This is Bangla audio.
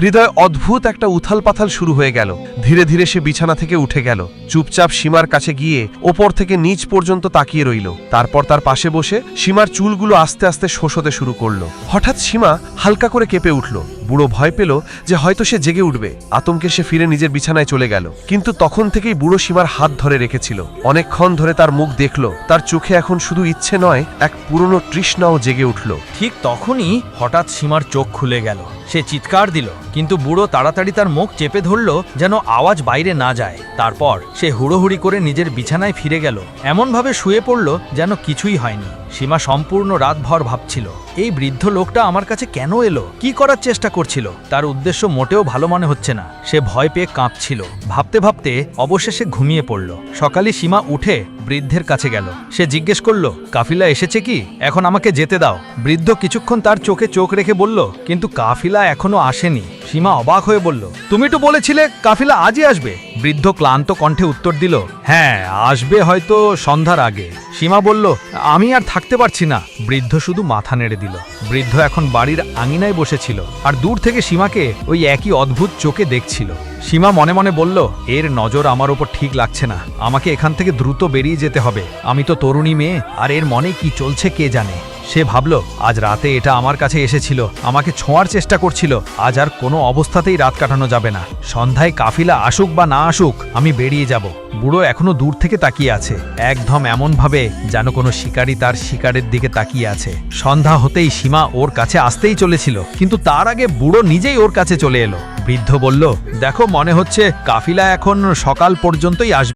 হৃদয় অদ্ভুত একটা উথাল পাথাল শুরু হয়ে গেল। ধীরে ধীরে সে বিছানা থেকে উঠে গেল, চুপচাপ সীমার কাছে গিয়ে ওপর থেকে নিচ পর্যন্ত তাকিয়ে রইল। তারপর তার পাশে বসে সীমার চুলগুলো আস্তে আস্তে শোষতে শুরু করলো। হঠাৎ সীমা হালকা করে কেঁপে উঠল। বুড়ো ভয় পেল যে হয়তো সে জেগে উঠবে। আতঙ্কে সে ফিরে নিজের বিছানায় চলে গেল, কিন্তু তখন থেকেই বুড়ো সীমার হাত ধরে রেখেছিল। অনেকক্ষণ ধরে তার মুখ দেখল, তার চোখে এখন শুধু ইচ্ছে নয়, এক পুরনো তৃষ্ণাও জেগে উঠল। ঠিক তখনই হঠাৎ সীমার চোখ খুলে গেল। সে চিৎকার দিল, কিন্তু বুড়ো তাড়াতাড়ি তার মুখ চেপে ধরল যেন আওয়াজ বাইরে না যায়। তারপর সে হুড়োহুড়ি করে নিজের বিছানায় ফিরে গেল, এমনভাবে শুয়ে পড়ল যেন কিছুই হয়নি। সীমা সম্পূর্ণ রাতভর ভাবছিল, এই বৃদ্ধ লোকটা আমার কাছে কেন এলো, কি করার চেষ্টা করছিল। তার উদ্দেশ্য মোটেও ভালো মনে হচ্ছে না। সে ভয় পেয়ে কাঁপছিল। ভাবতে ভাবতে অবশেষে ঘুমিয়ে পড়ল। সকালে সীমা উঠে বৃদ্ধের কাছে গেল। সে জিজ্ঞেস করল, কাফিলা এসেছে কি? এখন আমাকে যেতে দাও। বৃদ্ধ কিছুক্ষণ তার চোখে চোখ রেখে বলল, কিন্তু কাফিলা এখনো আসেনি। সীমা অবাক হয়ে বলল, তুমি তো বলেছিলে কাফিলা আজই আসবে। বৃদ্ধ ক্লান্ত কণ্ঠে উত্তর দিল, হ্যাঁ, আসবে হয়তো সন্ধ্যার আগে। সীমা বলল, আমি আর থাকতে পারছি না। বৃদ্ধ শুধু মাথা নেড়ে দিল। বৃদ্ধ এখন বাড়ির আঙিনায় বসেছিল আর দূর থেকে সীমাকে ওই একই অদ্ভুত চোখে দেখছিল। সীমা মনে মনে বলল, এর নজর আমার ওপর ঠিক লাগছে না। আমাকে এখান থেকে দ্রুত বেরিয়ে যেতে হবে। আমি তো তরুণী মেয়ে, আর এর মনে কি চলছে কে জানে। সে ভাবল, আজ রাতে এটা আমার কাছে এসেছিল, আমাকে ছোঁয়ার চেষ্টা করছিল। আজ আর কোনো অবস্থাতেই রাত কাটানো যাবে না। সন্ধ্যায় কাফিলা আসুক বা না আসুক, আমি বেরিয়ে যাব। বুড়ো এখনো দূর থেকে তাকিয়ে আছে, একদম এমনভাবে যেন কোনো শিকারী তার শিকারের দিকে তাকিয়ে আছে। সন্ধ্যা হতেই সীমা ওর কাছে আসতেই চলেছিল, কিন্তু তার আগে বুড়ো নিজেই ওর কাছে চলে এলো। বৃদ্ধ বলল, দেখো, মনে হচ্ছে কাফিলা এখন সকাল পর্যন্তই আসবে।